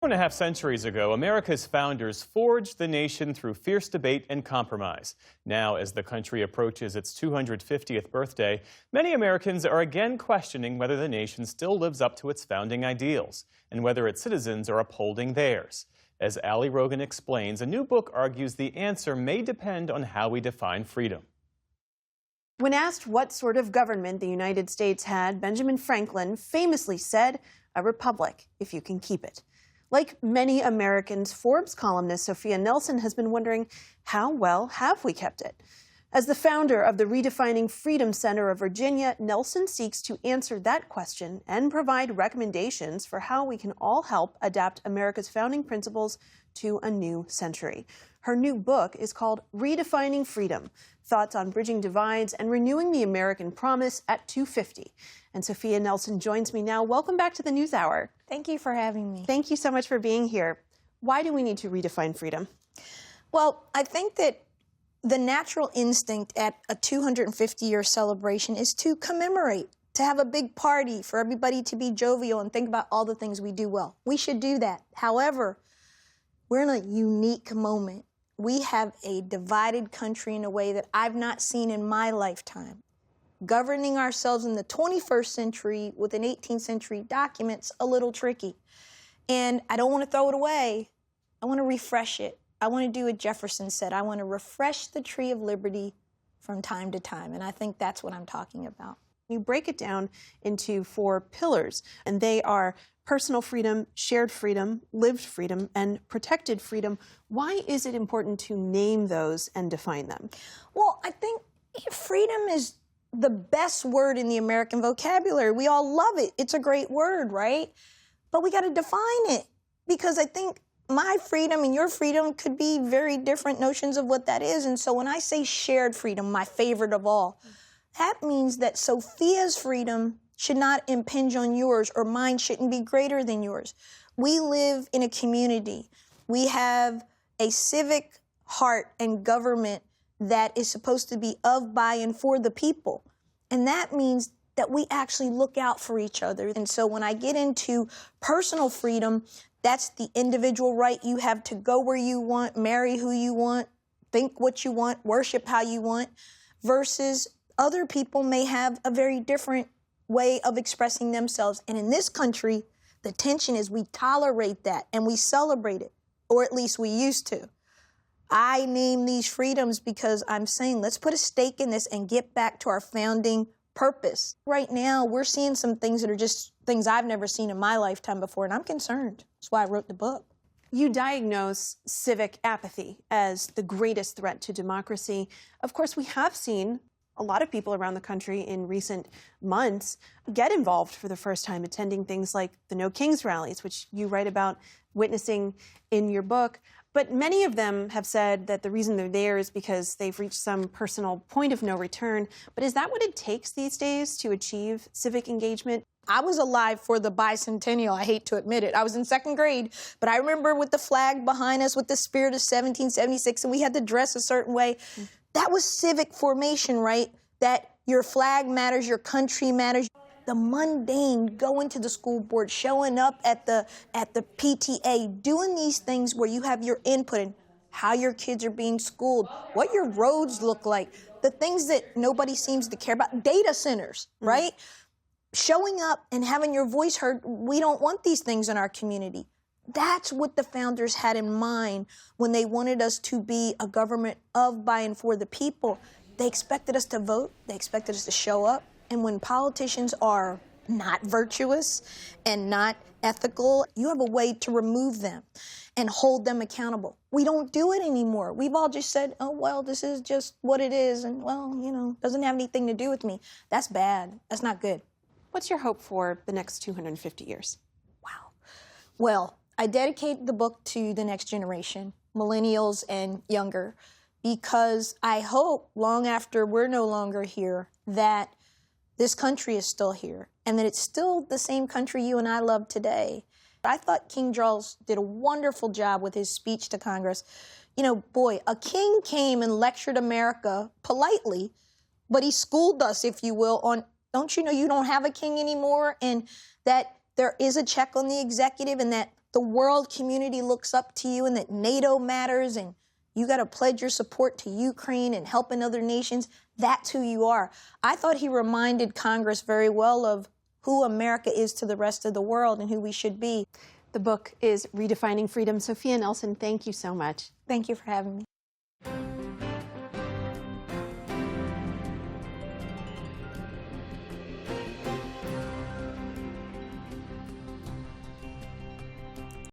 2.5 centuries ago, America's founders forged the nation through fierce debate and compromise. Now, as the country approaches its 250th birthday, many Americans are again questioning whether the nation still lives up to its founding ideals and whether its citizens are upholding theirs. As Ali Rogan explains, a new book argues the answer may depend on how we define freedom. When asked what sort of government the United States had, Benjamin Franklin famously said, "A republic, if you can keep it." Like many Americans, Forbes columnist Sophia Nelson has been wondering, how well have we kept it? As the founder of the Redefining Freedom Center of Virginia, Nelson seeks to answer that question and provide recommendations for how we can all help adapt America's founding principles to a new century. Her new book is called Redefining Freedom, Thoughts on Bridging Divides and Renewing the American Promise at 250. And Sophia Nelson joins me now. Welcome back to the News Hour. Thank you for having me. Thank you so much for being here. Why do we need to redefine freedom? Well, I think that the natural instinct at a 250-year celebration is to commemorate, to have a big party, for everybody to be jovial and think about all the things we do well. We should do that. However, we're in a unique moment. We have a divided country in a way that I've not seen in my lifetime. Governing ourselves in the 21st century with an 18th century document's a little tricky. And I don't want to throw it away. I want to refresh it. I want to do what Jefferson said. I want to refresh the tree of liberty from time to time. And I think that's what I'm talking about. You break it down into 4 pillars, and they are personal freedom, shared freedom, lived freedom, and protected freedom. Why is it important to name those and define them? Well, I think freedom is the best word in the American vocabulary. We all love it. It's a great word, right? But we got to define it, because I think my freedom and your freedom could be very different notions of what that is. And so when I say shared freedom, my favorite of all, that means that Sophia's freedom should not impinge on yours, or mine shouldn't be greater than yours. We live in a community. We have a civic heart and government that is supposed to be of, by, and for the people. And that means that we actually look out for each other. And so when I get into personal freedom, that's the individual right you have to go where you want, marry who you want, think what you want, worship how you want, versus other people may have a very different way of expressing themselves. And in this country, the tension is we tolerate that and we celebrate it, or at least we used to. I name these freedoms because I'm saying let's put a stake in this and get back to our founding purpose. Right now, we're seeing some things that are just things I've never seen in my lifetime before, and I'm concerned. That's why I wrote the book. You diagnose civic apathy as the greatest threat to democracy. Of course, we have seen a lot of people around the country in recent months get involved for the first time, attending things like the No Kings rallies, which you write about witnessing in your book. But many of them have said that the reason they're there is because they've reached some personal point of no return. But is that what it takes these days to achieve civic engagement? I was alive for the bicentennial. I hate to admit it. I was in 2nd grade, but I remember with the flag behind us, with the spirit of 1776, and we had to dress a certain way. That was civic formation, right? That your flag matters, your country matters. The mundane, going to the school board, showing up at the PTA, doing these things where you have your input in how your kids are being schooled, what your roads look like, the things that nobody seems to care about, data centers, right? Showing up and having your voice heard. We don't want these things in our community. That's what the founders had in mind when they wanted us to be a government of, by, and for the people. They expected us to vote. They expected us to show up. And when politicians are not virtuous and not ethical, you have a way to remove them and hold them accountable. We don't do it anymore. We've all just said, oh, well, this is just what it is. And, well, you know, doesn't have anything to do with me. That's bad. That's not good. What's your hope for the next 250 years? Wow. Well, I dedicate the book to the next generation, millennials and younger, because I hope long after we're no longer here that this country is still here and that it's still the same country you and I love today. I thought King Charles did a wonderful job with his speech to Congress. You know, boy, a king came and lectured America politely, but he schooled us, if you will, on, don't you know you don't have a king anymore, and that there is a check on the executive, and that the world community looks up to you and that NATO matters and you got to pledge your support to Ukraine and helping other nations. That's who you are. I thought he reminded Congress very well of who America is to the rest of the world and who we should be. The book is Redefining Freedom. Sophia Nelson, thank you so much. Thank you for having me.